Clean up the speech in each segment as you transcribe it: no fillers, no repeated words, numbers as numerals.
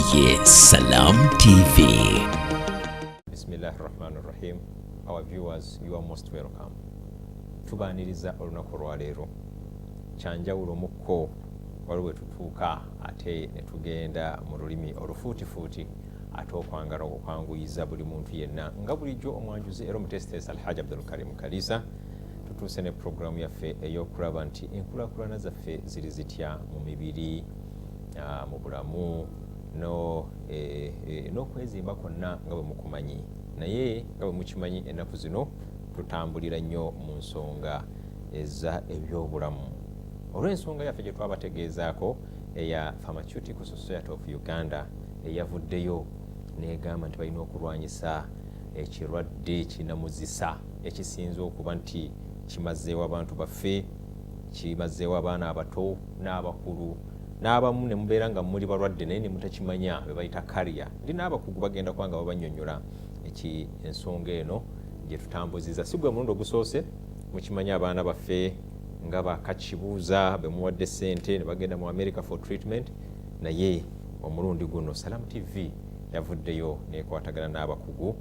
Salam TV. Bismillahirrahmanirrahim. Our viewers, you are most welcome. Tubaniriza olunaku lwaleero kyanjawulo mukko waliwo tutuuka ate ne tugenda mu lulimi olufuutifuuti ate okwangala okwanguyiza buli muntu yenna nga bulijjo omwanjuzi era omutesiteesa Alhaji Abdul Karim Kalisa tutuuse ne programu yaffe ey'okulaba nti enkulaakulana zaffe ziri zitya mu mibiri mu bulamu n'okwezimba kwonna nga bwe mukumanyi naye nga bwe mukimanyi ennaku zino tutambulira nnyo mu nsonga eza ebyobulamu olw'ensonga yaffe gye twabategeezaako eya Pharmaceutical Society of Uganda eyavuddeyo n'egamba nti balina okulwanyisa ekirwadde kinamuzisa ekisinza okuba nti kimazeewo abantu baffe kimazeewo abaana abato n'abakulu n'abamu ne mubeera nga muli balwadde naye ne mutakimanya be bayita kaliya ndi n'abakugu bagenda kubanga babannyonnyola ensonga eno gye tutambuziza si gwe mulundi ogusoose mukimanya abaana baffe nga bakakibuuza be muwadde ssente ne bagenda mu America for treatment naye omulundi guno Salam TV yavuddeyo nekwatagana n'abakugu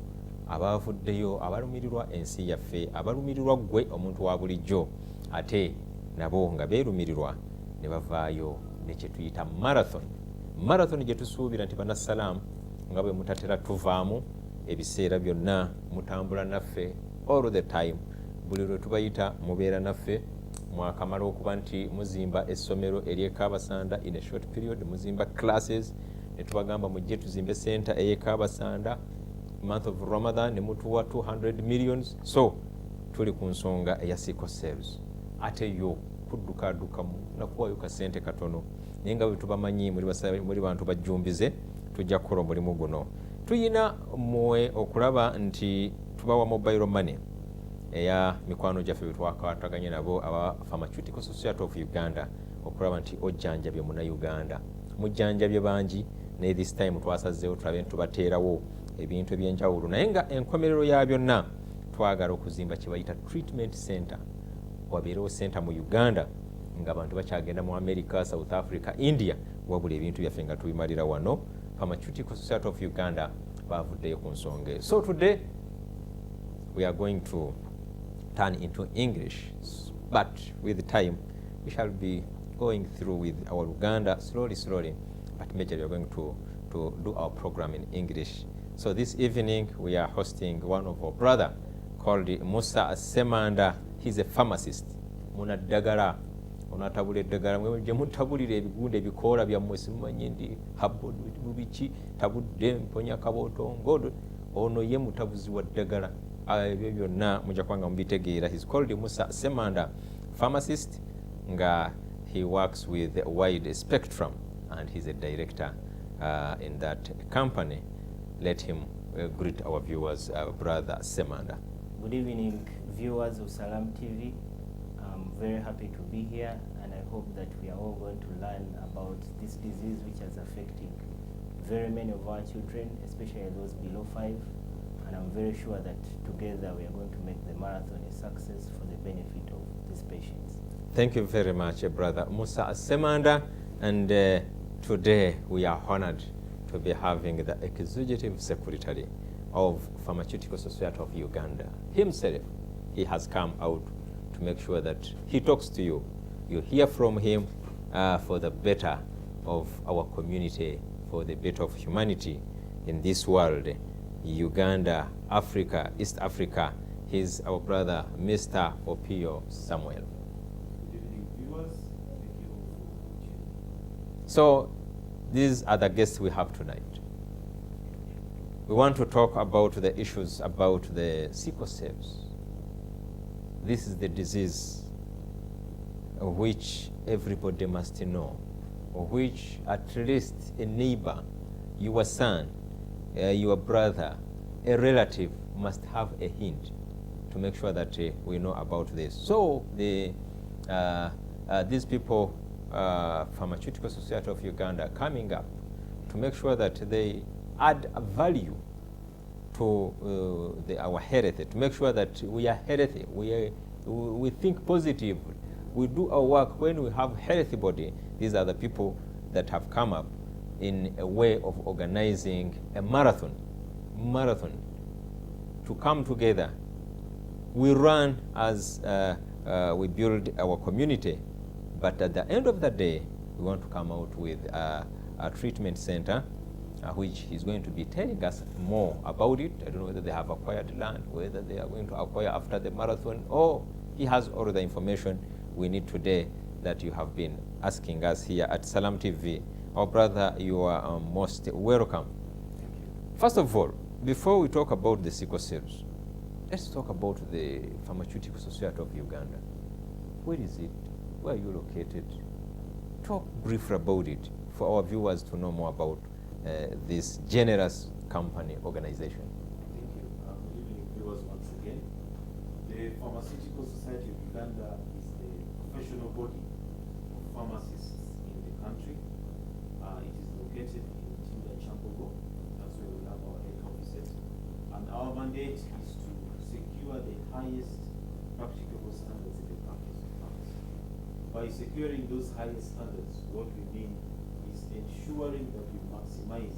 abavuddeyo abalumirirwa ensi yaffe abalumirirwa gwe omuntu wa bulijjo ate nabo nga beerumirirwa ne bavaayo nekye tuyita marathon gye tusuubira nti bannassalaamu nga bwe mutatera tuvaamu ebiseera byonna mutambula naffe all the time buli lwe tubayita mubeera naffe mwakamala okuba nti muzimba essomero ery'Ekaabasanda in a short period muzimba classes ne tubagamba mujje tuzimbe center ey'Ekaabasanda month of Ramadan ne mutuwa 200 millions so tuli ku nsonga eya sickle cells ate yo kuddukadukamu nakuwayo kasente katono naye nga bwe tubamanyi muri bantu bajjumbize tujja kukola omulimu guno tuyina mwe okulaba nti tubawa mobile money eya mikwano gyaffe betwakwataganye nabo aba Pharmaceutical Society of Uganda okulaba nti ojjanjabye Munnayuganda mujjanjabye bangi naye this time twasazeewo tulabe ntubateerawo ebintu ebyenjawulo naye nga enkomerero ya byonna twagala okuzimba kye bayita treatment center wabeerewo center mu Uganda nga abantu bakyagenda mu America, South Africa, India wabula ebintu byaffe nga tubimalira wano Pharmaceutical Society of Uganda bavuddeyo ku nsonga so today we are going to turn into English but with time we shall be going through with our Uganda slowly but majorly we are going to do our program in English. So this evening we are hosting one of our brother called Musa Semanda. He's a pharmacist. Muna dagara onatabula eddagala gye mutabulira ebigunde ebikoola byammwe simumanyi ndi habbo bubiki tabudde mponya kabootongo ono ye mutabuzi wa ddagala ebyo byonna mujja kubanga mubitegeera. He's called Musa Semanda, pharmacist nga he works with a wide spectrum and he's a director in that company. Let him greet our viewers, brother Semanda. Good evening, viewers of Salam TV. I'm very happy to be here and I hope that we are all going to learn about this disease which is affecting very many of our children, especially those below 5. And I'm very sure that together we are going to make the marathon a success for the benefit of these patients. Thank you very much, brother Musa Semanda. And today we are honored to be having the Executive Secretary of Pharmaceutical Society of Uganda. Himself, he has come out to make sure that he talks to you. You hear from him for the better of our community, for the better of humanity in this world. Uganda, Africa, East Africa. He's our brother, Mr. Opio Samuel. Good evening, viewers. Thank you all for watching. So, these are the guests we have tonight. We want to talk about the issues about the sickle cells. This is the disease which everybody must know, which at least a neighbor, your son, your brother, a relative must have a hint to make sure that we know about this. So these people, Pharmaceutical Society of Uganda, coming up to make sure that they add a value to our health, to make sure that we are healthy, we think positively, we do our work when we have healthy body. These are the people that have come up in a way of organizing a marathon to come together. We run as we build our community, but at the end of the day, we want to come out with a treatment center which is going to be telling us more about it. I don't know whether they have acquired land, whether they are going to acquire after the marathon, or he has all the information we need today that you have been asking us here at Salam TV. Our brother, you are most welcome. Thank you. First of all, before we talk about the sickle cells, let's talk about the Pharmaceutical Society of Uganda. Where is it? Where are you located? Talk briefly about it for our viewers to know more about this generous company organization. Thank you. Good evening, viewers, once again. The Pharmaceutical Society of Uganda is the professional body of pharmacists in the country. It is located in Timba Chambogo. That's where we have our head offices. And our mandate is to secure the highest practicable standards in the practice of pharmacy. By securing those highest standards, what we mean is ensuring that we maximize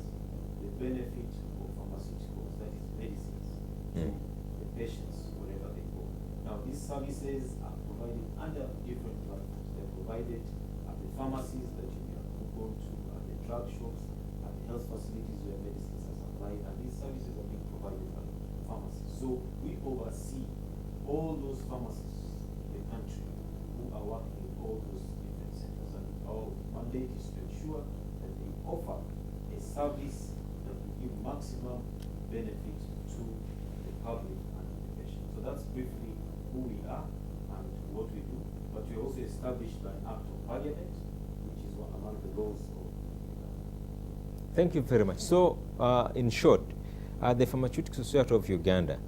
the benefit of pharmaceuticals, that is medicines, to the patients wherever they go. Now, these services are provided under different platforms. They're provided at the pharmacies that you may have gone to, at the drug shops, at the health facilities where medicines are supplied, and these services are being provided by pharmacies. So we oversee all those pharmacists in the country who are working in all those different centers, and our mandate is to ensure that they offer a service that will give maximum benefit to the public and the patient. So that's briefly who we are and what we do. But we're also established by an act of parliament, which is one among the laws of Uganda. Thank you very much. So, in short, the Pharmaceutical Society of Uganda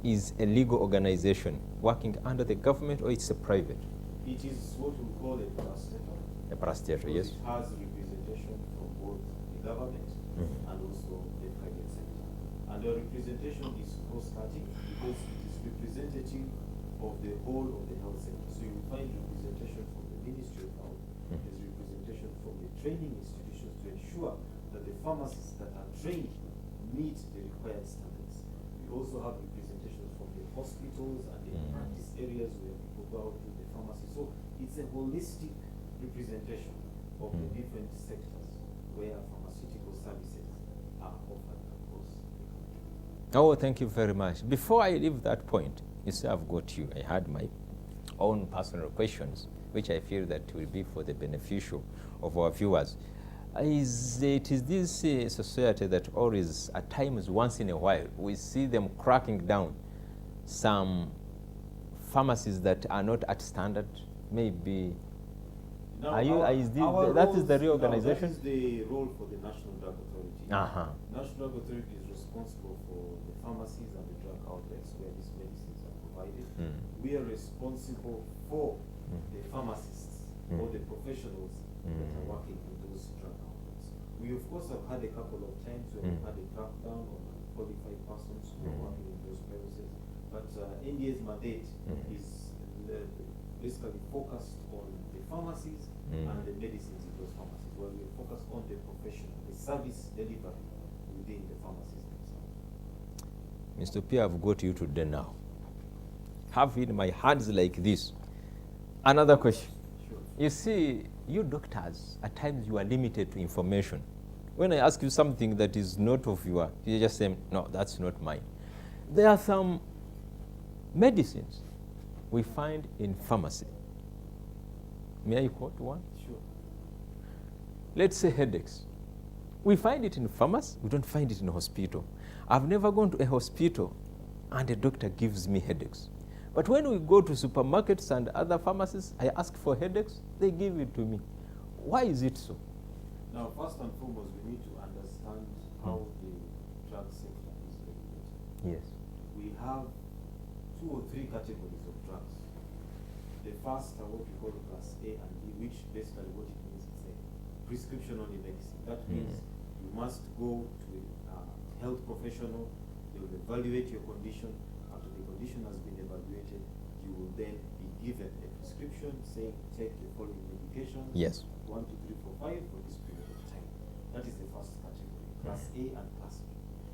is a legal organization working under the government, or it's a private? It is what we call a parastatal. A parastatal, yes. It has representation from both the government and also the private sector. And the representation is cross-cutting because it is representative of the whole of the health sector. So you find representation from the Ministry of Health, there's representation from the training institutions to ensure that the pharmacists that are trained meet the required standards. We also have representation from the hospitals and the practice areas where people go out to the pharmacy. So it's a holistic representation of the different sectors where pharmaceutical services are offered across the country. Oh, thank you very much. Before I leave that point, you see, I've got you. I had my own personal questions, which I feel that will be for the beneficial of our viewers. Is this society that always, at times, once in a while, we see them cracking down some pharmacies that are not at standard? Maybe. Now, that is the reorganization? That is the role for the National Drug Authority. National Drug Authority is responsible for the pharmacies and the drug outlets where these medicines are provided. We are responsible for the pharmacists or the professionals that are working in those drug outlets. We, of course, have had a couple of times where we've had a crackdown on qualified persons who are working in those premises. But NDA's mandate is basically focused on the pharmacies and the medicines in those pharmacies, while we focus on the professional, the service delivery within the pharmacies themselves. Mr. P, I've got you today now. Have in my hands like this. Another question. Sure. You see, you doctors, at times you are limited to information. When I ask you something that is not of your, you just say, no, that's not mine. There are some medicines we find in pharmacy. May I quote one? Sure. Let's say headaches. We find it in pharmacy, we don't find it in a hospital. I've never gone to a hospital and a doctor gives me headaches. But when we go to supermarkets and other pharmacies, I ask for headaches, they give it to me. Why is it so? Now, first and foremost, we need to understand how the drug sector is regulated. Yes. We have 2 or 3 categories of drugs. The first are what we call class A and B, which basically what it means is a prescription-only medicine. That means you must go to a health professional, they will evaluate your condition. After the condition has been evaluated, you will then be given a prescription saying take the following medications. Yes. 1, 2, 3, 4, 5 for this period of time. That is the first category, class A and class B.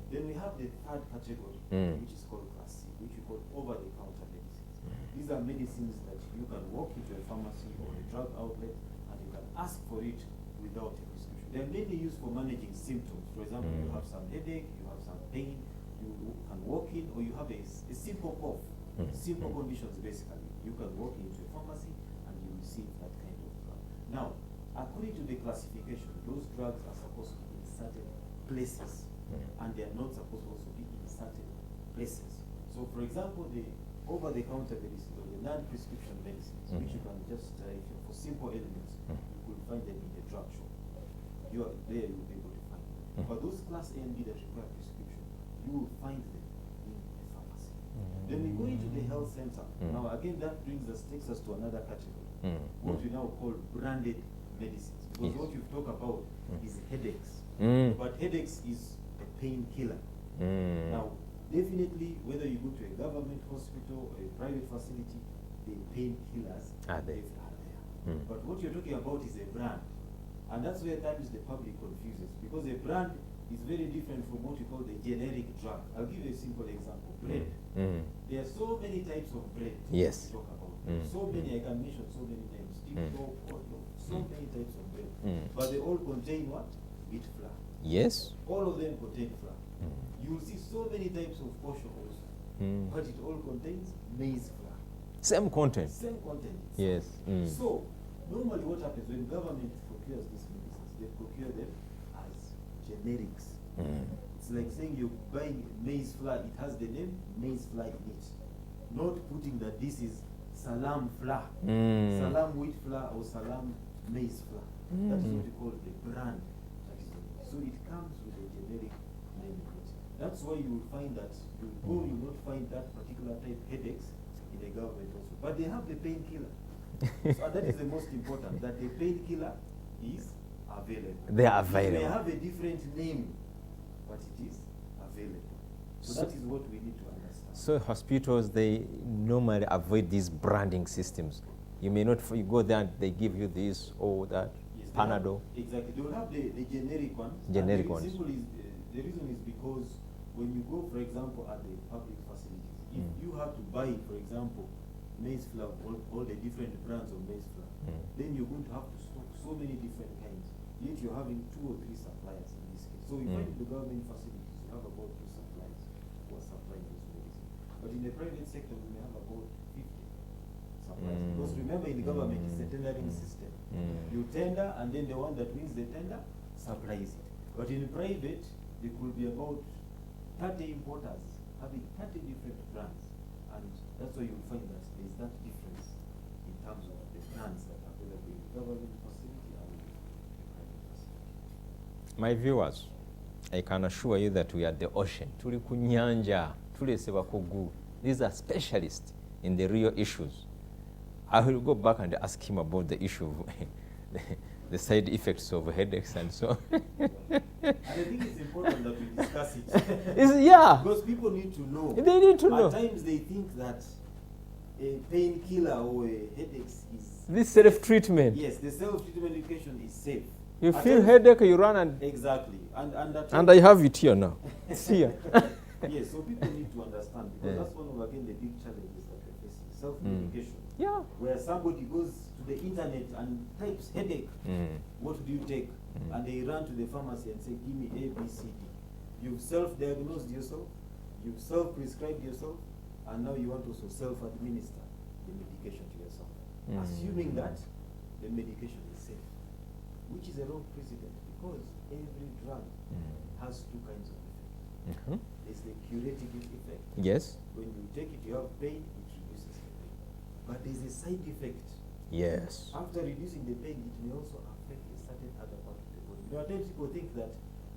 Then we have the third category, which is called class C, which we call over-the-counter medicines. These are medicines that you can walk into a pharmacy or a drug outlet and you can ask for it without a prescription. They are mainly used for managing symptoms. For example, you have some headache, you have some pain, you can walk in, or you have a simple cough, simple conditions basically. You can walk into a pharmacy and you receive that kind of drug. Now, according to the classification, those drugs are supposed to be in certain places, and they are not supposed to also be in certain places. So, for example, the over-the-counter medicines or the non-prescription medicines, which you can just, for simple ailments, you could find them in the drug shop. You are there, you'll be able to find them. But those class A and B that require prescription, you will find them in a pharmacy. Then we go into the health center. Now, again, that takes us to another category, what we now call branded medicines. Because what you've talked about is headaches. But headaches is a painkiller. Now, definitely, whether you go to a government hospital or a private facility, the painkillers are there. But what you're talking about is a brand. And that's where times the public confuses. Because a brand is very different from what we call the generic drug. I'll give you a simple example. Bread. There are so many types of bread to talk about. So many, I can mention so many names. TikTok, so many types of bread. But they all contain what? Wheat flour. Yes. All of them contain flour. You will see so many types of kosher also. But it all contains maize flour. Same content. Same content. Yes. So, normally what happens when government procures these medicines, they procure them as generics. It's like saying you're buying maize flour, it has the name maize flour in it. Not putting that this is salam flour, salam wheat flour or salam maize flour. That is what we call the brand. That is so it comes with a generic name in it. That's why you will find that you will not find that particular type headaches in the government also. But they have the painkiller. So that is the most important, that the painkiller is available. They are It available. may have a different name, but it is available. So that is what we need to understand. So hospitals, they normally avoid these branding systems. You may not, you go there and they give you this or that, Yes, Panadol. Exactly. They will have the generic ones. Generic And the ones. simple is, the reason is because when you go, for example, at the public facilities, if you have to buy, for example, maize flour, all the different brands of maize flour, then you're going to have to stock so many different kinds. Yet you're having 2 or 3 suppliers in this case. So you find in the government facilities, you have about 2 suppliers who are supplying those medicines. But in the private sector, we may have about 50 suppliers. Because remember, in the government, it's a tendering system. You tender, and then the one that wins the tender supplies it. But in private, there could be about 30 importers having 30 different brands. And that's why you'll find that there's that difference in terms of the brands that are available in the government facility and the private facility. My viewers, I can assure you that we are at the ocean. Tuli kunyanja, tuli sebakugu. These are specialists in the real issues. I will go back and ask him about the issue of the side effects of headaches and so on. And I think it's important that we discuss it. Yeah. Because people need to know. They need to know. At times they think that a painkiller or a headache is... This self-treatment. Yes, the self-treatment medication is safe. You At feel times- headache, you run and... Exactly. And And I have it here now. It's here. Yes, so people need to understand, because that's one of, again, the big challenges that we're facing. Self-medication. Yeah. Where somebody goes to the internet and types headache, what do you take? And they run to the pharmacy and say, give me A, B, C, D. You've self-diagnosed yourself, you've self-prescribed yourself, and now you want to also self-administer the medication to yourself. Assuming that the medication is safe, which is a wrong precedent, because every drug has 2 kinds of effect. There's the curative effect. Yes. When you take it, you have pain, it reduces the pain. But there's a side effect. Yes. After reducing the pain, it may also affect a certain other part of the body. You know, at times people think that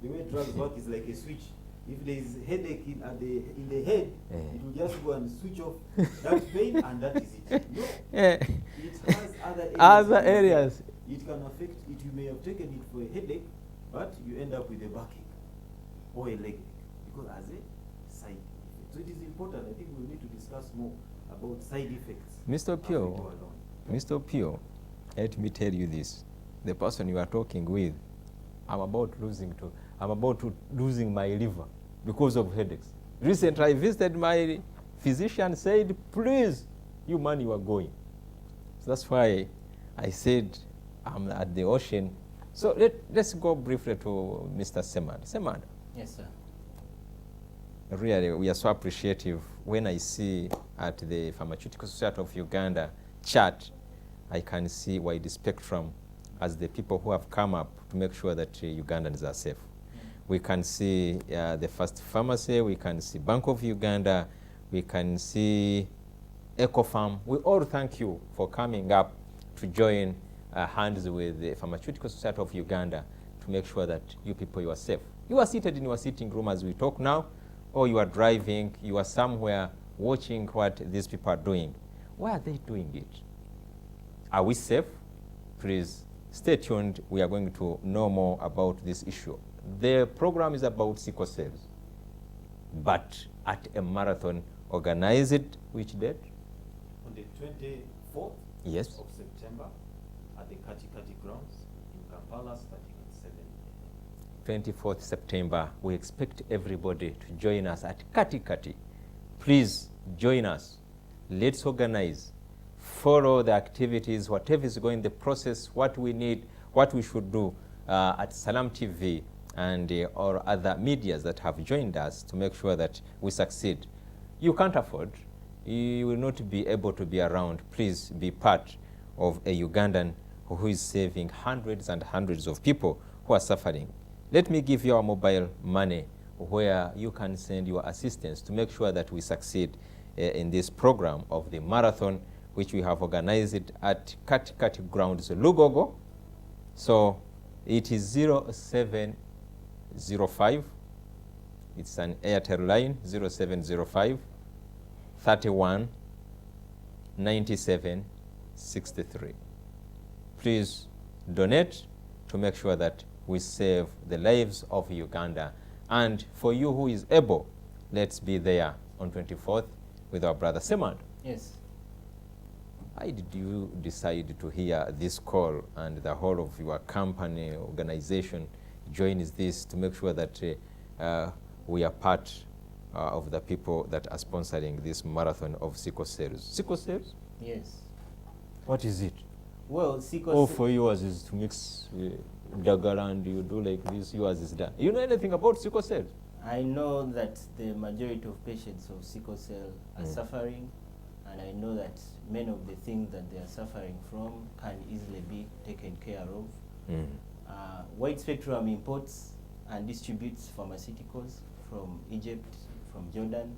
the way drugs work is like a switch. If there is headache in the head, it will just go and switch off that pain, and that is it. No, it has other areas. Other areas. It can affect it. You may have taken it for a headache, but you end up with a backache or a leg ache, because as a side effect. So it is important. I think we need to discuss more about side effects. Mr. as we Pio, go along. Mr. Pio, let me tell you this. The person you are talking with I'm about losing my liver because of headaches. Recently, I visited my physician, said, please, you man, you are going. So that's why I said I'm at the ocean. So let's go briefly to Mr. Semad. Semad. Yes, sir. Really, we are so appreciative. When I see at the Pharmaceutical Society of Uganda chart, I can see wide spectrum as the people who have come up to make sure that Ugandans are safe. We can see the First Pharmacy, we can see Bank of Uganda, we can see EcoFarm. We all thank you for coming up to join hands with the Pharmaceutical Society of Uganda to make sure that you people, you are safe. You are seated in your sitting room as we talk now, or you are driving, you are somewhere watching what these people are doing. Why are they doing it? Are we safe? Please stay tuned. We are going to know more about this issue. The program is about sickle cells, but at a marathon organized, which date? On the 24th Yes. of September at the Kati grounds in Kampala, starting at 7 a.m. 24th September. We expect everybody to join us at Kati. Please join us. Let's organize. Follow the activities, whatever is going the process, what we need, what we should do at Salam TV and or other medias that have joined us to make sure that we succeed. You can't afford, you will not be able to be around. Please be part of a Ugandan who is saving hundreds and hundreds of people who are suffering. Let me give you our mobile money where you can send your assistance to make sure that we succeed in this program of the marathon, which we have organized at Kati grounds, Lugogo. So it is 0705. It's an Airtel line, 0705 31 97 63. Please donate to make sure that we save the lives of Uganda. And for you who is able, let's be there on 24th with our brother Semad. Yes. Why did you decide to hear this call and the whole of your company, organization joins this to make sure that we are part of the people that are sponsoring this marathon of sickle cells? Sickle cells? Yes. What is it? Well, sickle All cell. for yours is to mix dagger and you do like this, yours is done. You know anything about sickle cells? I know that the majority of patients of sickle cell are suffering, and I know that many of the things that they are suffering from can easily be taken care of. Wide Spectrum imports and distributes pharmaceuticals from Egypt, from Jordan,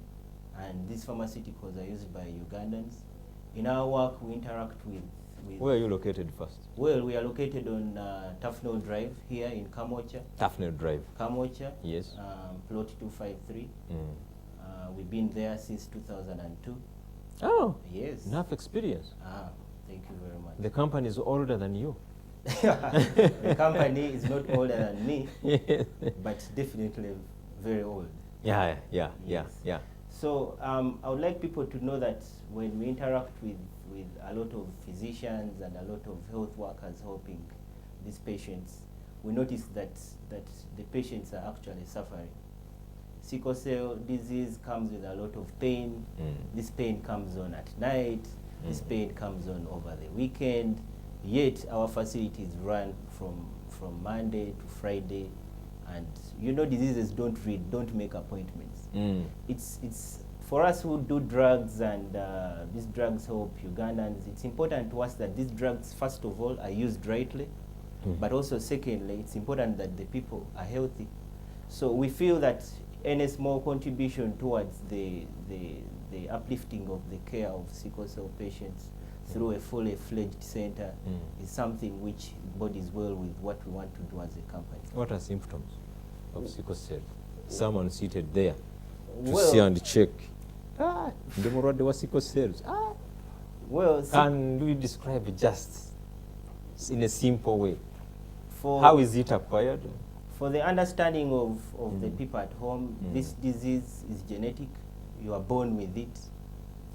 and these pharmaceuticals are used by Ugandans. In our work, we interact with Where are you located first? well, we are located on Tafnell Drive here in Kamocha. Tafnell Drive. Kamocha, Yes. plot 253. We've been there since 2002. Oh, Yes. enough experience. Thank you very much. The company is older than you. The company is not older than me, Yes. but definitely very old. Yeah. Yes. So I would like people to know that when we interact with a lot of physicians and a lot of health workers helping these patients, we notice that the patients are actually suffering. Sickle cell disease comes with a lot of pain. This pain comes on at night. This pain comes on over the weekend. Yet our facilities run from Monday to Friday, and you know diseases don't make appointments. It's for us who do drugs, and these drugs help Ugandans. It's important to us that these drugs, first of all, are used rightly, but also secondly, it's important that the people are healthy. So we feel that any small contribution towards the uplifting of the care of sickle cell patients through a fully fledged center is something which bodies well with what we want to do as a company. What are symptoms of sickle cell? Someone seated there to Well- see and check. The morade was sickle cells. Well, Can we describe it just in a simple way? for How is it acquired? for the understanding of the people at home, this disease is genetic. You are born with it.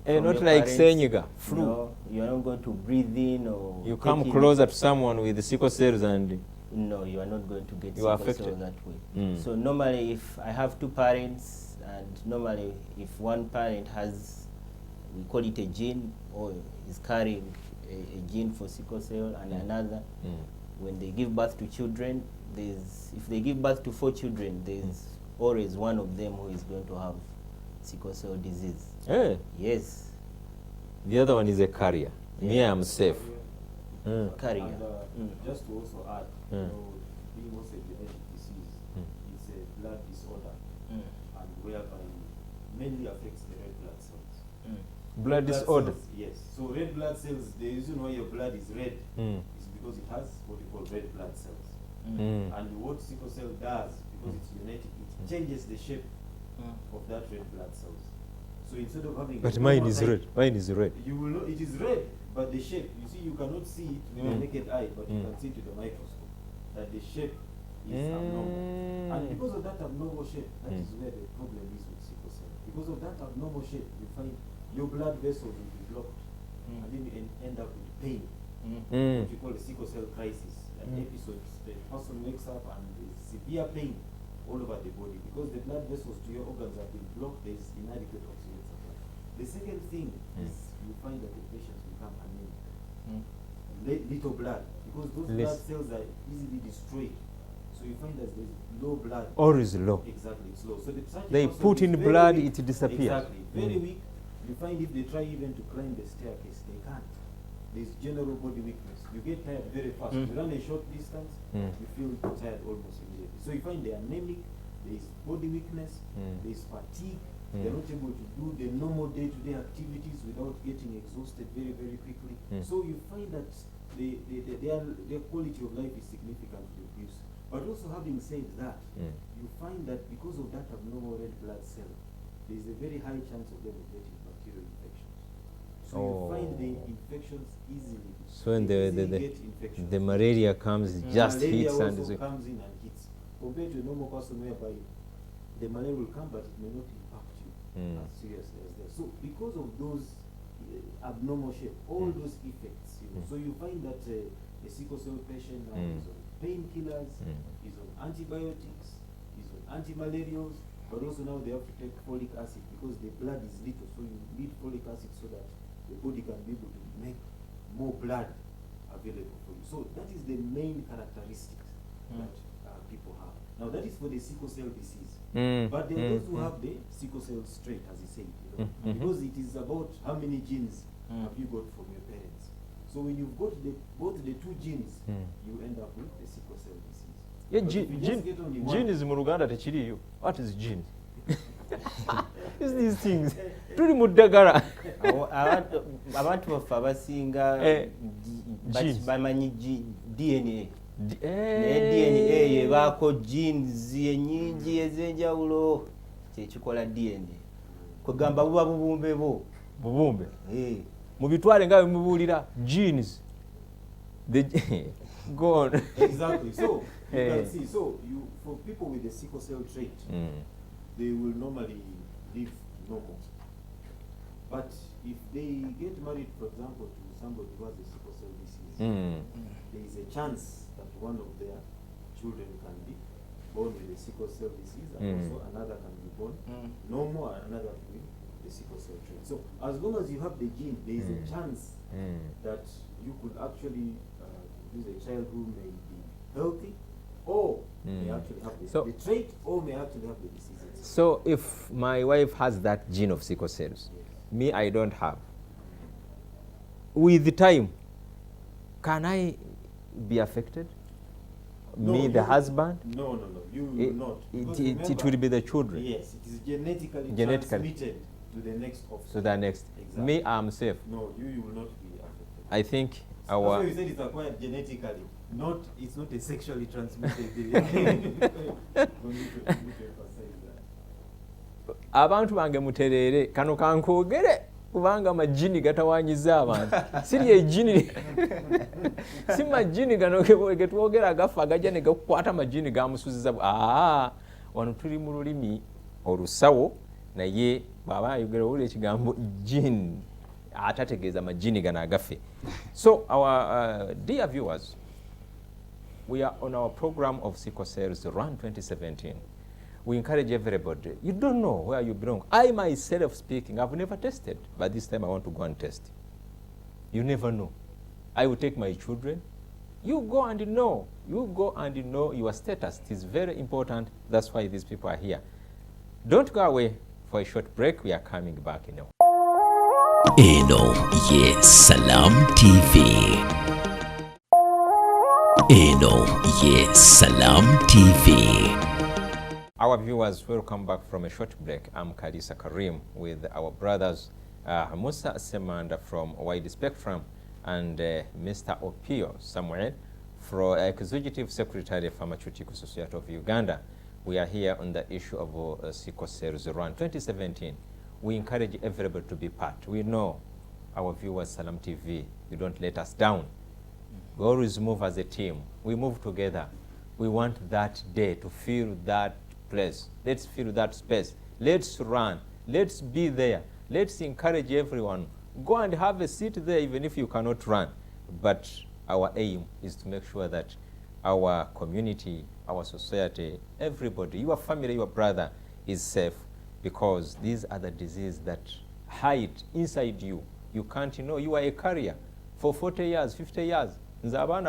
From Not your like parents. Senyiga, flu. No, you are not going to breathe in or You take come in. closer to someone with sickle cells and No, you are not going to get You are sickle cell affected. that way. Mm. So normally if I have two parents, and normally if one parent has, we call it a gene, or is carrying a gene for sickle cell, and another, when they give birth to children, if they give birth to 4 children, there's always one of them who is going to have sickle cell disease. Eh, Yes, the other one is a carrier. Me, Yeah. I'm safe. carrier. And just to also add, Mm. being also a genetic disease, it's a blood disorder, and whereby mainly affects the red blood cells. Blood disorder. Cells, yes. So red blood cells, the reason why your blood is red Mm. is because it has what we call red blood cells. Mm. And what sickle cell does, because it's genetic, it changes the shape of that red blood cells. So instead of having But a mine normal is type, red. Mine is red. you will know it is red, but the shape, you see, you cannot see it with the Mm. naked eye, but you Mm. can see it with the microscope, that the shape is abnormal. And because of that abnormal shape, that is where the problem is with sickle cell. Because of that abnormal shape, you find your blood vessels will be blocked, and then you end up with pain, what we call a sickle cell crisis. An episode, the person wakes up and there's severe pain all over the body because the blood vessels to your organs have been blocked. There is inadequate oxygen supply. The second thing is you find that the patients become anemic, little blood, because those blood cells are easily destroyed. So you find that there's low blood. Always low. Exactly, it's low. So such a They person put is in very blood, weak. it disappears. Exactly, very weak. You find if they try even to climb the staircase, they can't. There's general body weakness. You get tired very fast. You run a short distance, you feel tired almost immediately. So you find they're anemic, there is body weakness, there is fatigue. They're not able to do the normal day-to-day activities without getting exhausted very, very quickly. So you find that their quality of life is significantly reduced. But also, having said that, you find that because of that abnormal red blood cell, there is a very high chance of them getting bacterial infections. So you find the infections easily. So when they easily get infections. the malaria comes, it just malaria hits and also comes in and hits. Compared to a normal person whereby the malaria will come, but it may not impact you as seriously as that. So because of those abnormal shape, all those effects, so you find that a sickle cell patient now is on painkillers, is on antibiotics, is on antimalarials, but also now they have to take folic acid because the blood is little, so you need folic acid so that the body can be able to make more blood available for you. So that is the main characteristics that people have. Now that is for the sickle cell disease. But there are those who have the sickle cell trait, as he said, because it is about how many genes have you got from your parents. So when you've got both the 2 genes, you end up with the sickle cell disease. Yeah, But if you just get only one- gene is mu Luganda tekiriyo. What is gene? It's these things. Tuli mu ddagala. Abantu baffe abasinga genes. bamanyi DNA. Naye DNA yebaako genes ennyingi ez'enjawulo, kyekikola DNA. Kwegamba buba bubumbe bo. Bubumbe. mu bitwale nga bimubuulira genes go on. Exactly. So you can see. So for people with the sickle cell trait, they will normally live normal. But if they get married, for example, to somebody who has a sickle cell disease, there is a chance that one of their children can be born with a sickle cell disease, and also another can be born normal, and another with the sickle cell trait. So as long as you have the gene, there is a chance that you could actually use a child who may be healthy, or may actually have the trait, or may actually have the disease. So if my wife has that gene of sickle cells, me I don't have, with the time, can I be affected? No, me, the husband? No, you will not. It will be the children. Yes, it is genetically transmitted to the next offspring. So the next. Exactly. Me, I'm safe. No, you will not be affected. I think That's why you said it's acquired genetically. It's not a sexually transmitted disease. Abantu bange muterere kano kankogere kubanga majini gatawanyiza abantu siri ejini si majini gano getwogera gafa gajja ne gakwata majini gamusuziza wano tuli mu lulimi olusawo naye baba ayogera ule ekigambo gene atategeeza majini gano agafe. So our dear viewers, We are on our program of sickle cells, RUN-2017. We encourage everybody. You don't know where you belong. I myself speaking, I've never tested, but this time I want to go and test. You never know. I will take my children. You go and know. You go and know your status. It is very important. That's why these people are here. Don't go away for a short break. We are coming back in a while. Eno ye Salam TV. Eno ye Salam TV. Our viewers, welcome back from a short break. I'm Kalisa Karim with our brothers Musa Semanda from Wide Spectrum and Mr. Opio Samuel, from Executive Secretary of Pharmaceutical Society of Uganda. We are here on the issue of sickle cells RUN-2017. We encourage everybody to be part. We know our viewers, Salam TV, you don't let us down. We always move as a team. We move together. We want that day to fill that place. Let's fill that space. Let's run. Let's be there. Let's encourage everyone. Go and have a seat there even if you cannot run. But our aim is to make sure that our community, our society, everybody, your family, your brother is safe, because these are the diseases that hide inside you. You can't know. You are a carrier for 40 years, 50 years. You never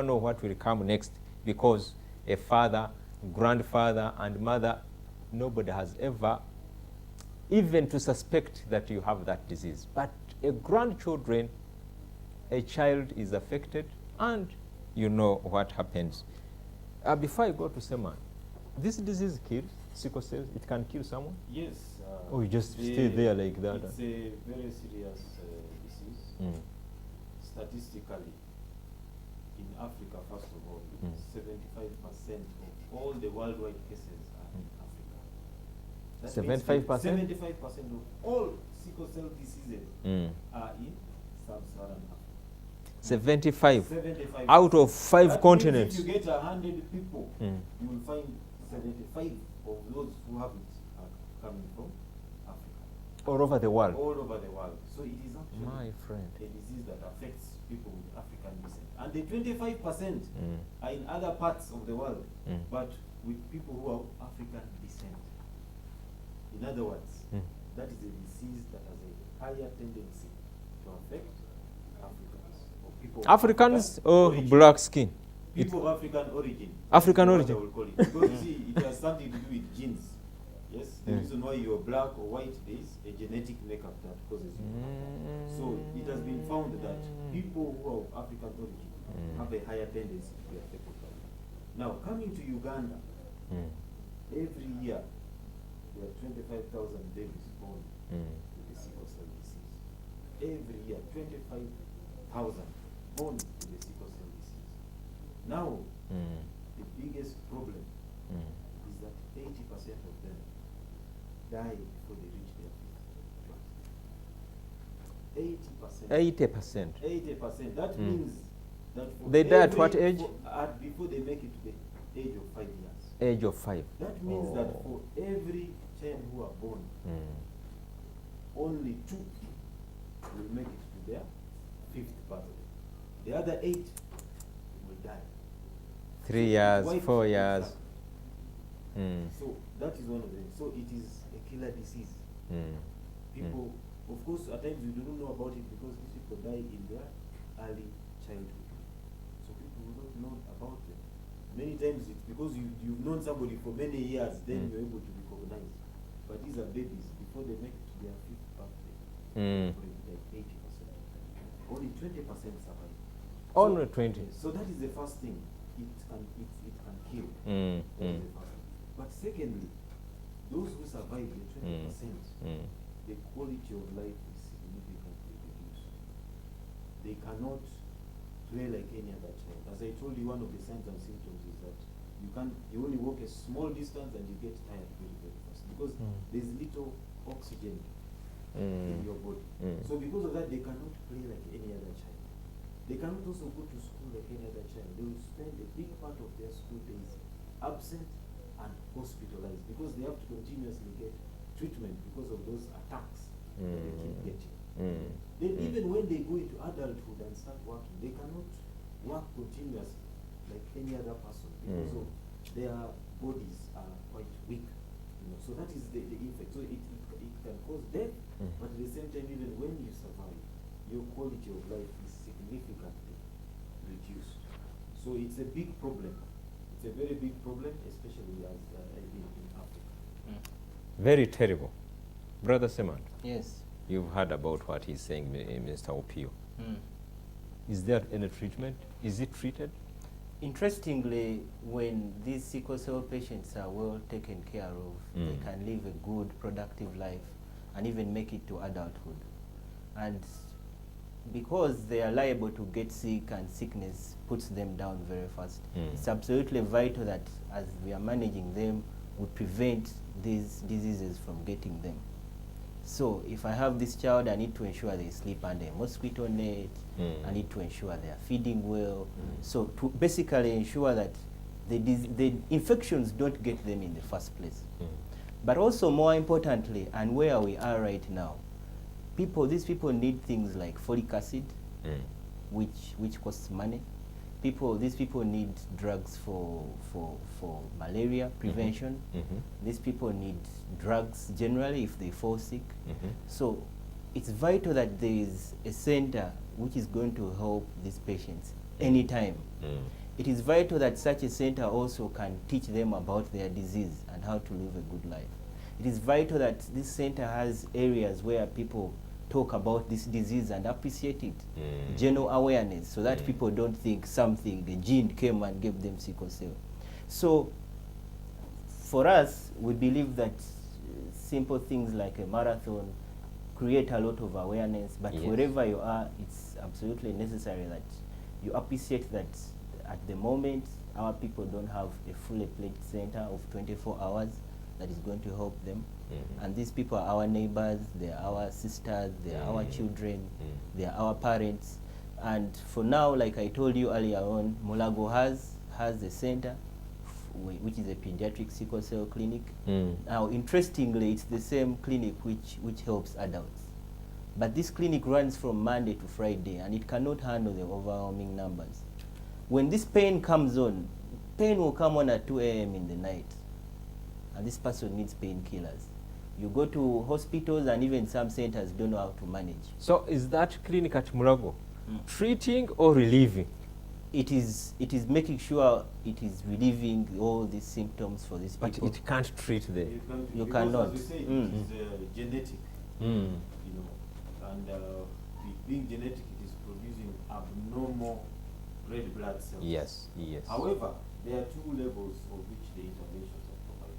know what will come next, because a father, grandfather, and mother, nobody has ever even to suspect that you have that disease. But a grandchildren, a child is affected, and you know what happens. Before I go to Seman, this disease kills, sickle cells, it can kill someone? Yes. You just stay there like that? It's a very serious disease. Statistically, in Africa, first of all, 75% of all the worldwide cases are in Africa. 75%? 75% of all sickle cell diseases are in sub-Saharan Africa. 75? 75. Out of 5 That continents? means if you get 100 people, you will find 75 of those who have it are coming from Africa. All over the world? All over the world. So it is actually My friend. a disease that affects people with African descent. And the 25% are in other parts of the world, but with people who are African descent. In other words, that is a disease that has a higher tendency to affect Africans. Or people of Africans African or origin. black skin? People of African origin. African That's origin. what I will call it. Because you see, it has something to do with genes. Yes, the reason why you're black or white, there is a genetic makeup that causes you. So it has been found that people who are of African origin have a higher tendency to be affected by it. Now, coming to Uganda, every year there are 25,000 babies born with the sickle cell disease. Every year, 25,000 born with the sickle cell disease. Now, the biggest problem is that 80% of them die before they reach their 50th birthday. 80%. 80%? 80%. That means that for They die at what every- age? before they make it to the age of 5 years. Age of 5. That means that for every 10 who are born, only 2 will make it to their 5th birthday. The other 8 will die. 3 years, Wipe 4 the years. cycle. So that is one of them. So it is a killer disease. People, of course, at times we do not know about it because these people die in their early childhood. So people will not know about them. Many times it's because you've known somebody for many years, then you're able to recognize. But these are babies, before they make it to their 5th birthday, like 80%. Only 20% survive. Only 20. So that is the first thing. It can kill. That is the first thing. But secondly, those who survive the 20%, the quality of life is significantly reduced. They cannot play like any other child. As I told you, one of the signs and symptoms is that you only walk a small distance and you get tired very, very fast because there's little oxygen in your body. So because of that, they cannot play like any other child. They cannot also go to school like any other child. They will spend a big part of their school days absent and hospitalized because they have to continuously get treatment because of those attacks that they keep getting. Then even when they go into adulthood and start working, they cannot work continuously like any other person because of their bodies are quite weak. So that is the effect. So it can cause death, but at the same time, even when you survive, your quality of life is significantly reduced. So it's a big problem. It's a very big problem, especially as in Africa. Very terrible. Brother Seman, Yes. you've heard about what he's saying, Mr. Opio. Is there any treatment? Is it treated? Interestingly, when these sickle cell patients are well taken care of, they can live a good, productive life and even make it to adulthood. And because they are liable to get sick and sickness puts them down very fast, it's absolutely vital that as we are managing them, we prevent these diseases from getting them. So if I have this child, I need to ensure they sleep under a mosquito net. I need to ensure they are feeding well. So to basically ensure that the infections don't get them in the first place. But also more importantly, and where we are right now, these people need things like folic acid, which costs money. These people need drugs for malaria prevention. These people need drugs generally if they fall sick. So it's vital that there is a center which is going to help these patients anytime. It is vital that such a center also can teach them about their disease and how to live a good life. It is vital that this center has areas where people talk about this disease and appreciate it. General awareness, so that people don't think a gene came and gave them sickle cell. So for us, we believe that simple things like a marathon create a lot of awareness, but wherever you are, it's absolutely necessary that you appreciate that at the moment, our people don't have a fully fledged center of 24 hours that is going to help them. And these people are our neighbors, they are our sisters, they are our children, they are our parents. And for now, like I told you earlier on, Mulago has a center, which is a pediatric sickle cell clinic. Now, interestingly, it's the same clinic which helps adults. But this clinic runs from Monday to Friday, and it cannot handle the overwhelming numbers. When this pain comes on, pain will come on at 2 a.m. in the night, and this person needs painkillers. You go to hospitals, and even some centers don't know how to manage. So is that clinic at Mulago treating or relieving? It is making sure it is relieving all these symptoms for these people. But it can't treat the... You cannot. As we say, it is genetic, you know, and it being genetic, it is producing abnormal red blood cells. Yes. However, there are two levels of which the interventions are provided.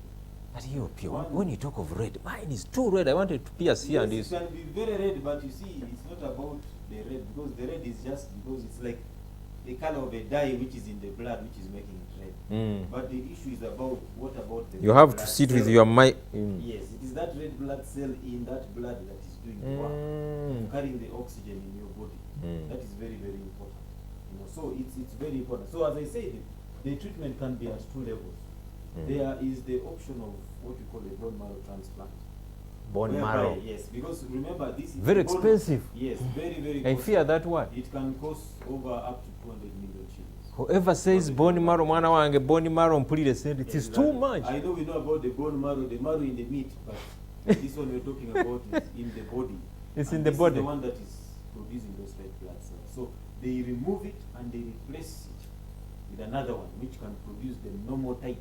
But you, Pio, when you talk of red, mine is too red. I wanted to pierce here and it can be very red, but you see, it's not about the red, because the red is just because it's like the color of a dye which is in the blood, which is making it red. But the issue is about what about the... You have to sit with your mind. Yes, it is that red blood cell in that blood that is doing the work of carrying the oxygen in your body. That is very, very important. You know, so it's very important. So as I said, the treatment can be at two levels. There is the option of what we call a bone marrow transplant. Bone marrow. Yes, because remember this is Very expensive. Yes, very, very I costly. fear that one. It can cost over up to 200 million shillings. Whoever says bone marrow, mwana wange bone marrow mpulire sente, it is too much. I know we know about the marrow in the meat, but this one we're talking about is in the body. It's and in the this body. Is the one that is producing those red blood cells. So they remove it and they replace it with another one which can produce the normal type.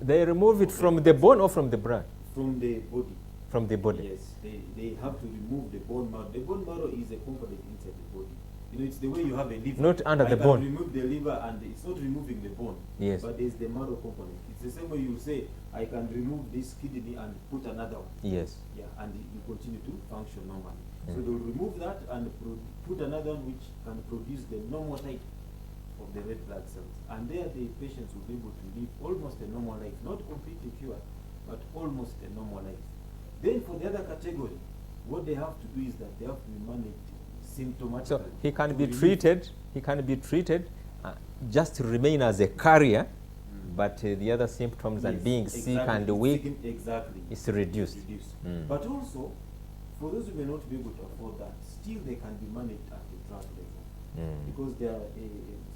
They remove it from the bone or from the blood? From the body. From the body. Yes, they have to remove the bone marrow. The bone marrow is a component inside the body. You know, it's the way you have a liver. Not under the bone. Remove the liver, and it's not removing the bone. Yes. But there's the marrow component. It's the same way you say, I can remove this kidney and put another one. Yes. Yeah, and you continue to function normally. So they'll remove that and put another one which can produce the normal type of the red blood cells. And there the patients will be able to live almost a normal life. Not completely cured, but almost a normal life. Then for the other category, what they have to do is that they have to be managed symptomatically. So he can be treated, just to remain as a carrier, but the other symptoms and being sick and weak is reduced. But also, for those who may not be able to afford that, still they can be managed at the drug level. because there are a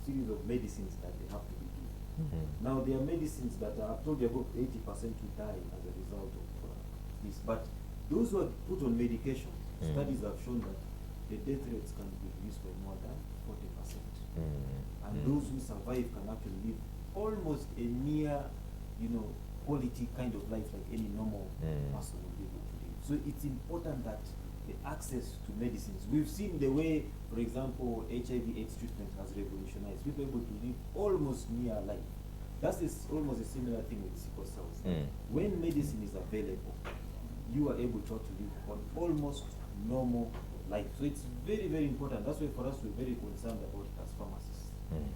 series of medicines that they have to be given. Now, there are medicines that I've told you about 80% to die as a result of this, but those who are put on medication, studies have shown that the death rates can be reduced by more than 40%. And those who survive can actually live almost a near, quality kind of life like any normal person will be able to live. So it's important that the access to medicines. We've seen the way, for example, HIV/AIDS treatment has revolutionized. People are able to live almost near life. That's almost a similar thing with sickle cells. When medicine is available, you are able to live on almost normal life. So it's very, very important. That's why for us we're very concerned about it as pharmacists.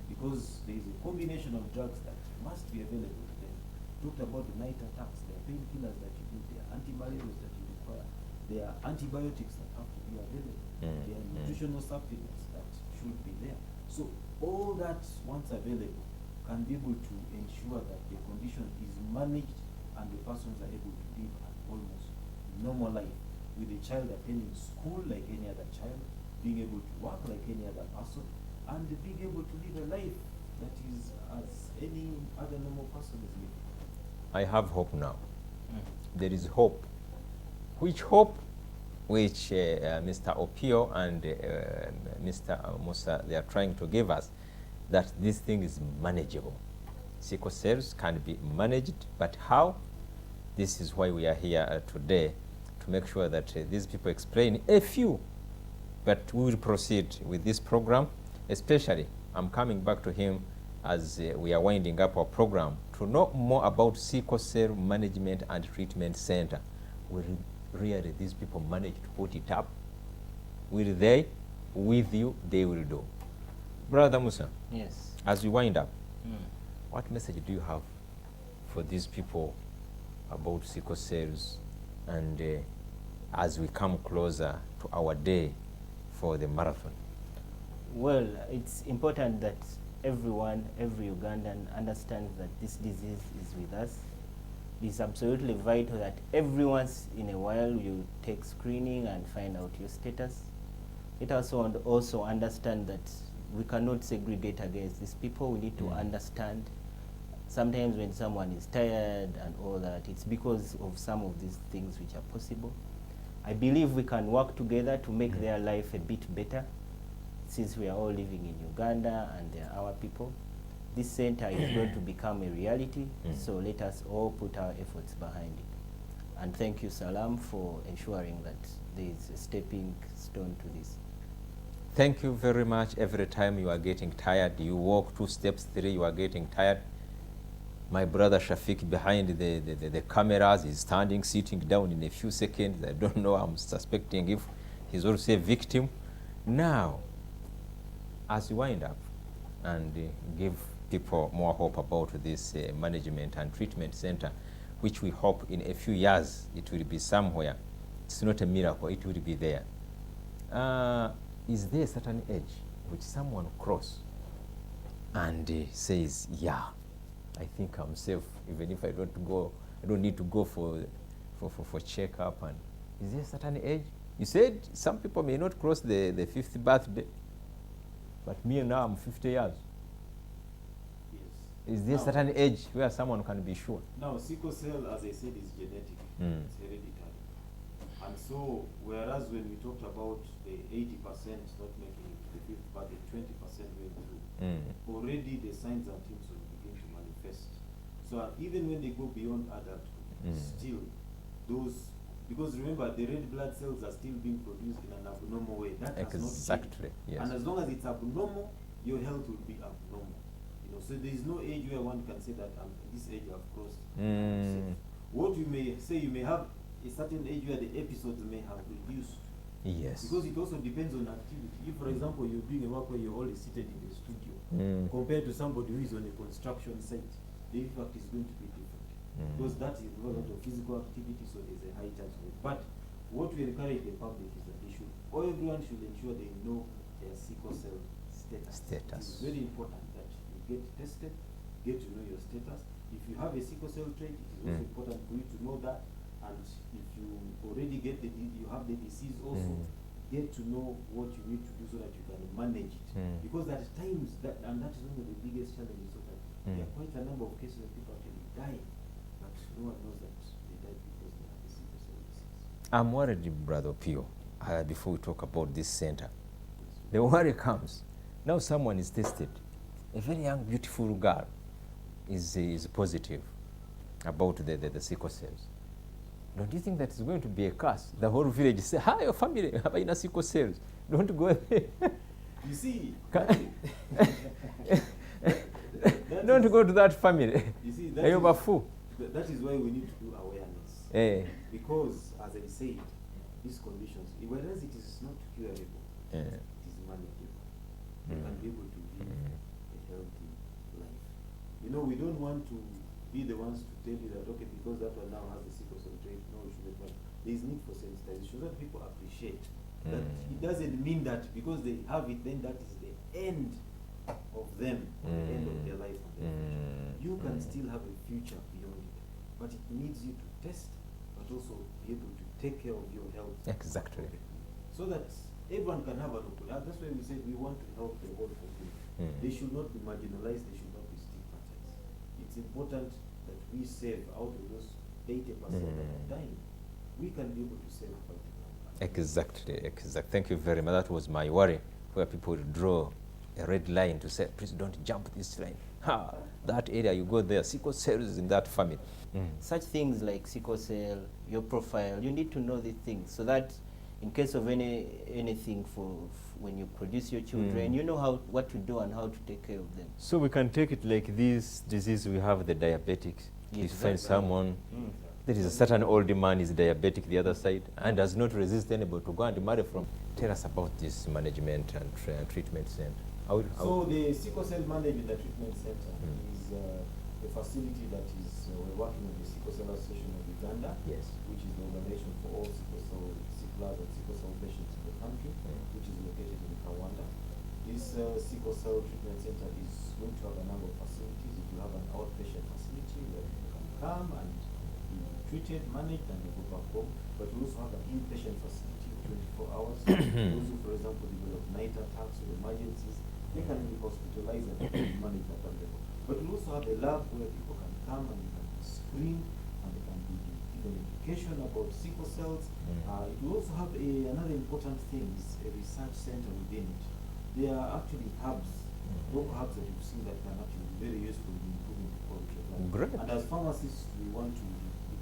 Because there is a combination of drugs that must be available to them. Talked about the night attacks, there are painkillers that you need, there are antimalarials that you require, there are antibiotics that have to be available, there are nutritional supplements that should be there. So all that, once available, can be able to ensure that the condition is managed and the persons are able to live an almost normal life, with the child attending school like any other child, being able to work like any other person, and being able to live a life that is as any other normal person is living. I have hope now. There is hope. Which hope? Which Mr. Opio and Mr. Musa, they are trying to give us, that this thing is manageable. Sickle cells can be managed, but how? This is why we are here today, to make sure that these people explain a few. But we will proceed with this program, especially I'm coming back to him as we are winding up our program, to know more about Sickle Cell Management and Treatment Center. Will really these people manage to put it up? Will they? With you, they will do. Brother Musa, Yes. as we wind up, what message do you have for these people about sickle cells, and as we come closer to our day for the marathon? Well, it's important that everyone, every Ugandan understands that this disease is with us. It's absolutely vital that every once in a while you take screening and find out your status. It also understand that we cannot segregate against these people. We need to understand sometimes when someone is tired and all that, it's because of some of these things which are possible. I believe we can work together to make their life a bit better, since we are all living in Uganda and they are our people. This center is going to become a reality, so let us all put our efforts behind it. And thank you, Salam, for ensuring that there is a stepping stone to this. Thank you very much. Every time you are getting tired, you walk 2 steps, 3, you are getting tired. My brother Shafiq behind the cameras is standing, sitting down in a few seconds. I don't know, I'm suspecting if he's also a victim. Now, as we wind up and give people more hope about this management and treatment center, which we hope in a few years it will be somewhere. It's not a miracle, it will be there. Is there a certain age which someone cross and says, yeah, I think I'm safe, even if I don't need to go for checkup? And is there a certain age? You said some people may not cross the 50th birthday, but me now I'm 50 years. Yes. Is there a certain age where someone can be sure? Now, sickle cell, as I said, is genetic. It's hereditary. And so, whereas when we talked about the 80% not making it to the 50th birthday, 20% going through, already the signs and symptoms will begin to manifest. So even when they go beyond adulthood, still those, because remember, the red blood cells are still being produced in an abnormal way. That has not changed. Yes. And as long as it's abnormal, your health will be abnormal. So there is no age where one can say that this age I've crossed. What you may say, you may have a certain age where the episodes may have reduced. Yes. Because it also depends on activity. If, for example, you're doing a work where you're always seated in the studio, compared to somebody who is on a construction site, the impact is going to be different. Because that is a lot of physical activity, so there's a high chance of it. But what we encourage the public is that everyone should ensure they know their sickle cell status. It's very important that you get tested, get to know your status. If you have a sickle cell trait, it is also important for you to know that. And if you already you have the disease also, get to know what you need to do so that you can manage it. Because at times, and that is one of the biggest challenges of that, there are quite a number of cases of people actually die, but no one knows that they died because they had the sickle cell disease. I'm worried, Brother Pio, before we talk about this center. The worry comes. Now someone is tested. A very young, beautiful girl is positive about the sickle cells. Don't you think that is going to be a curse? The whole village say, hi, your family have in sickle cells. Don't go there. You see, don't go to that family. You see, that is why we need to do awareness. Because, as I said, these conditions, whereas it is not curable, it is manageable. You can be able to live a healthy life. You know, we don't want to be the ones to tell you that, okay, because that one now has the sickle cell trait, no, we shouldn't. There is need for sensitization so that people appreciate that it doesn't mean that because they have it, then that is the end of them, the end of their life. You can still have a future beyond it, but it needs you to test, but also be able to take care of your health. Exactly. So that everyone can have an opportunity. That's why we said we want to help the whole population. They should not be marginalized, they should not be stigmatized. It's important that we save out of those 80% that are dying. We can be able to save quite a lot. Exactly. Thank you very much. That was my worry, where people draw a red line to say, please don't jump this line. That area, you go there, sickle cells in that family. Such things like sickle cell, your profile, you need to know these things so that in case of anything for when you produce your children, you know what to do and how to take care of them. So we can take it like this disease we have, the diabetics. Yes, you find someone, there is a certain old man is diabetic the other side and does not resist anybody to go and marry from. Tell us about this management and treatment center. So the sickle cell management and treatment center is a facility that is, we're working with the Sickle Cell Association of Uganda, which is the organization for all sickle and sickle cell patients in the country, which is located in Rwanda. This sickle cell treatment center is going to have a number of facilities. If you have an outpatient facility where you can come and be treated, managed, and you go back home. But we also have an inpatient facility 24 hours. Those who, for example, develop night attacks or emergencies, they can be hospitalized and managed at that level. But we also have a lab where people can come and you can be screened and they can be given education about sickle cells. It will also have another important thing is a research center within it. There are actually hubs, local hubs that you've seen that can actually be very useful in improving the quality of life. Great. And as pharmacists, we want to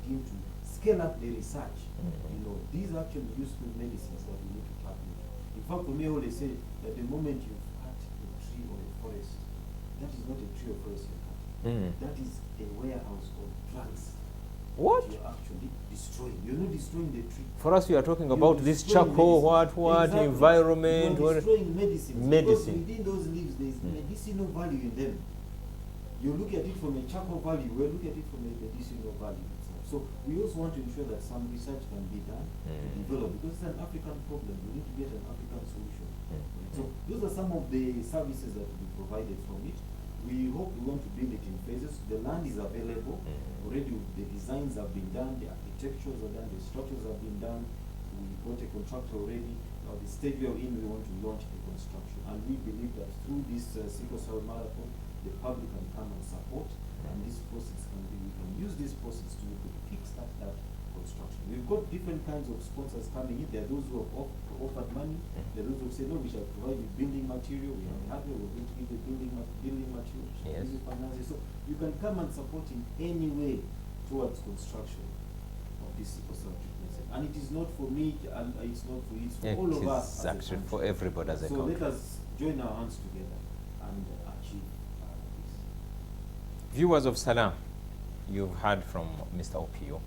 begin to scale up the research. You know, these are actually useful medicines that we need to tap into. In fact, for me, I always say that the moment you've cut a tree or a forest, that is not a tree or forest you're cutting. That is a warehouse of drugs. What? You're actually destroying. You're not destroying the tree. For us, we are talking about this charcoal, exactly. Environment. You're destroying medicines. Medicine. Because within those leaves, there is medicinal value in them. You look at it from a charcoal value, we look at it from a medicinal value itself. So we also want to ensure that some research can be done to develop, because it's an African problem. We need to get an African solution. So those are some of the services that will be provided from it. We hope we want to build it in phases. The land is available. Already the designs have been done, the architectures are done, the structures have been done. We got a contractor already. Now the stage we are in, we want to launch the construction. And we believe that through this sickle cell marathon, the public can come and support. And this process we can use this process to kickstart that construction. We've got different kinds of sponsors coming in. There are those who have offered money. There are those who say, no, we shall provide you building material. We have hardware, we're going to give you building material. This is finances. So you can come and support in any way towards construction of this sickle cell treatment center. And it is not for me, and it's not for you, it's for all of us. It's actually for everybody as a country. So let us join our hands together and achieve this. Viewers of Salam, you've heard from Mr. Opio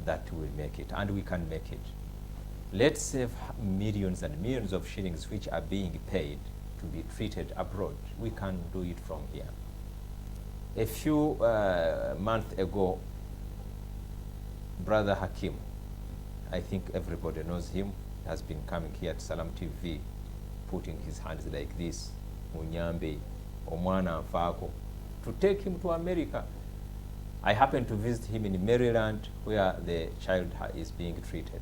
that we'll make it, and we can make it. Let's save millions and millions of shillings which are being paid to be treated abroad. We can do it from here. A few months ago, Brother Hakim, I think everybody knows him, has been coming here at Salam TV, putting his hands like this, Munyambe, Omwana Mfako, to take him to America. I happened to visit him in Maryland, where the child is being treated.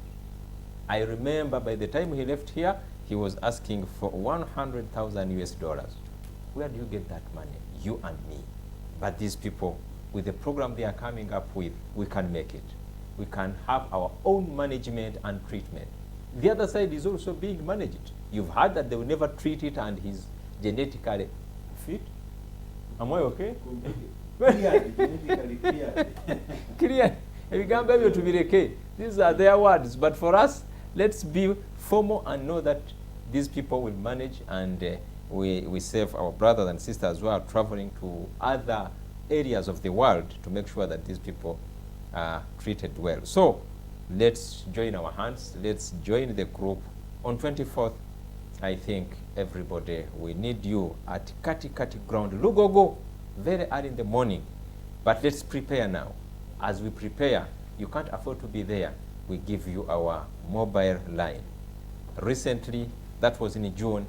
I remember by the time he left here, he was asking for 100,000 US dollars. Where do you get that money? You and me. But these people, with the program they are coming up with, we can make it. We can have our own management and treatment. The other side is also being managed. You've heard that they will never treat it and he's genetically fit. Am I okay? Clear. These are their words. But for us, let's be formal and know that these people will manage, and we save our brothers and sisters who are traveling to other areas of the world to make sure that these people are treated well. So let's join our hands. Let's join the group on 24th. I think everybody, we need you at Kati ground, Lugogo, very early in the morning. But let's prepare now. As we prepare, you can't afford to be there. We give you our mobile line. Recently, that was in June,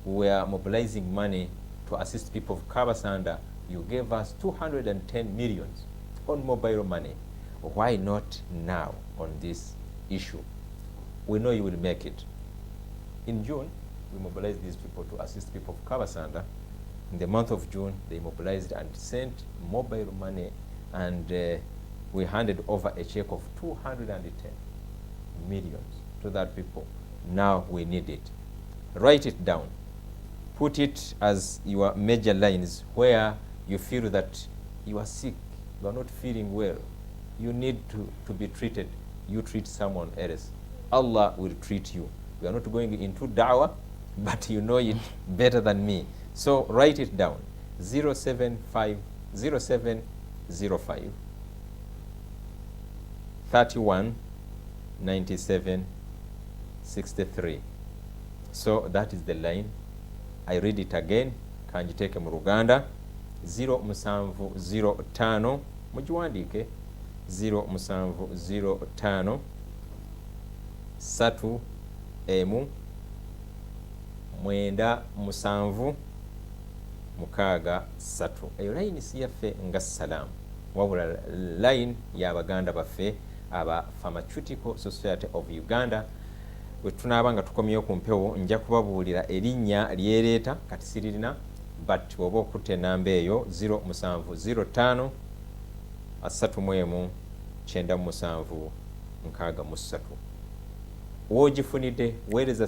we were mobilizing money to assist people of Kabasanda. You gave us 210 million on mobile money. Why not now on this issue? We know you will make it. In June, we mobilized these people to assist people of Kabasanda. In the month of June, they mobilized and sent mobile money, and we handed over a check of 210 million to that people. Now we need it. Write it down. Put it as your major lines where you feel that you are sick, you are not feeling well, you need to be treated. You treat someone else. Allah will treat you. We are not going into da'wah, but you know it better than me. So write it down. 0705 31 97 63. So that is the line. I read it again. Kanjiteke mu Luganda. 0705 mujiwandike 0705 3 emu mwenda musanvu mukaaga 3. Eyo line si yaffe nga salamu, wabula line y'Abaganda baffe aba Pharmaceutical Society of Uganda. Bwe tunaaba nga tukomyeyo ku mpewo nja kubabuulira erinnya lyereeta kati siririna, but oba okutte enamba eyo 0705 31 97 63. Woogifunidde weereza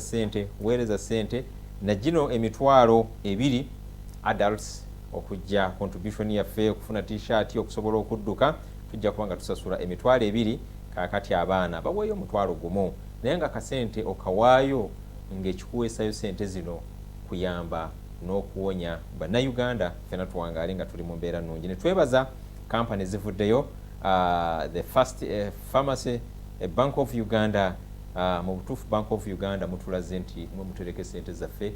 sente na gino emitwalo 2 adults okujja contribution yaffe okufuna t-shirt okusobola okudduka, tujja kuba nga tusasula emitwalo 2. Kakati abaana baweeyo omutwalo gumu, naye nga kasente okawaayo ng'ekikuweesayo sente zino kuyamba n'okuwonya bannayuganda ffena tuwangaale nga tuli mu mbeera nnungi. Ne twebaza kampani zivuddeyo, the first pharmacy, Bank of Uganda. Mu butuufu Bank of Uganda mutulaze nti mwe mutereke sente zaffe,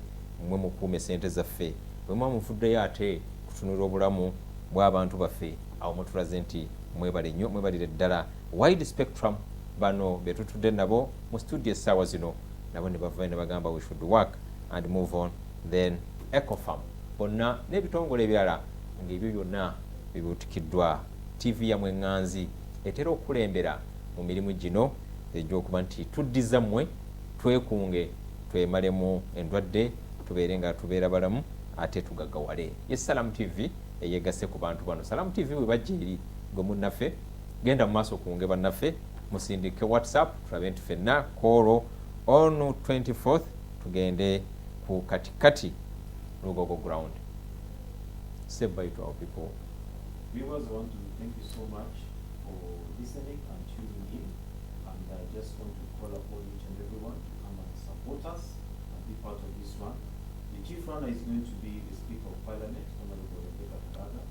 mwe mukuume sente zaffe, bwe mwa muvuddeyo ate kutunula obulamu bw'abantu baffe, awo mutulaze nti mwebale nnyo, mwebalire ddala. Wide spectrum bano betutudde nabo mu studio essaawa zino, nabo ne bavayo ne bagamba we should work and move on. Then Ecofarm bonna n'ebitongole ebirala ng'ebyo byonna bibuutikiddwa. TV yamwe ŋŋanzi etera okulembera mu mirimu gino egy'okuba nti tuddiza mmwe twekunge twemalemu endwadde tubeere nga tubeera balamu ate tugaggawale. Ye Salamu TV eyegasse ku bantu bano. Salamu TV bwe bajja eri gwe munnaffe, genda mu maaso kunge bannaffe, musindike WhatsApp tulabe nti ffenna kolo on 24th tugende ku katikati Lugogo ground. Say bye to our people. Viewers, I want to thank you so much for listening and tuning in. And I just want to call upon each and everyone to come and support us and be part of this one. The chief runner is going to be the Speaker of Parliament, Honorable Rebecca Kadaga.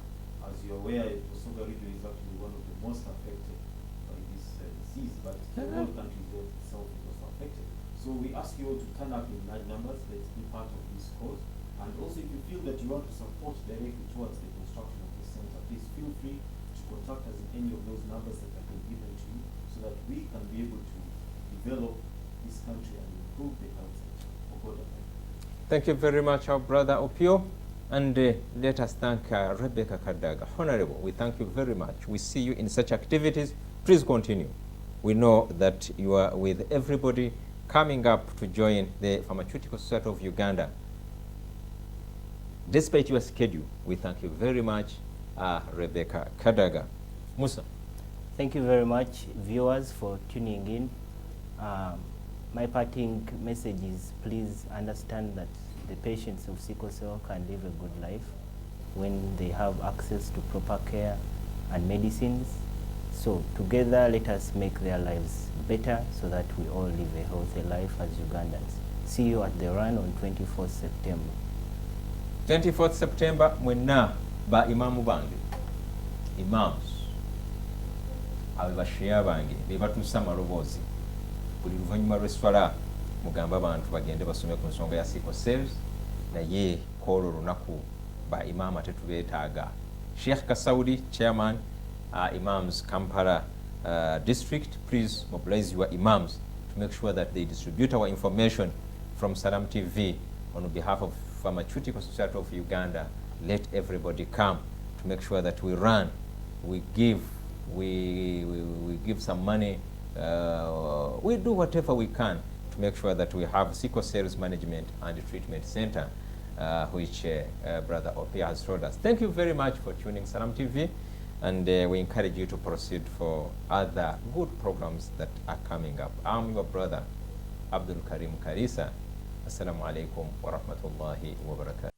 As you're aware, the Busoga region is actually one of the most affected by this disease, but the whole country itself was affected. So we ask you all to turn up in large numbers. Let's be part of this cause. And also, if you feel that you want to support directly towards the construction of this center, please feel free to contact us in any of those numbers that have been given to you, so that we can be able to develop this country and improve the health sector. Thank you very much, our brother Opio. And let us thank Rebecca Kadaga. Honorable, we thank you very much. We see you in such activities. Please continue. We know that you are with everybody coming up to join the Pharmaceutical Society of Uganda. Despite your schedule, we thank you very much, Rebecca Kadaga. Musa. Thank you very much, viewers, for tuning in. My parting message is, please understand that the patients of sickle cell can live a good life when they have access to proper care and medicines. So together, let us make their lives better so that we all live a healthy life as Ugandans. See you at the run on 24th September. 24th September, mwenna ba imamu bange, imams, abe bashiya bange, bebatuusa amaloboozi. Buli luvannyuma lw'esswala mugamba abantu bagende basome ku nsonga ya sickle cells, naye kwolwo olunaku ba imam ate tubeetaaga. Sheikh Kasaudi, Chairman, Imams Kampala District, please mobilize your imams to make sure that they distribute our information from Salam TV on behalf of Pharmaceutical Society of Uganda. Let everybody come to make sure that we run, we give some money, we do whatever we can to make sure that we have sickle cells management and treatment center, which Brother Opia has told us. Thank you very much for tuning Salam TV, and we encourage you to proceed for other good programs that are coming up. I'm your brother, Abdul Karim Karisa. Assalamu alaikum wa rahmatullahi wa barakatuh.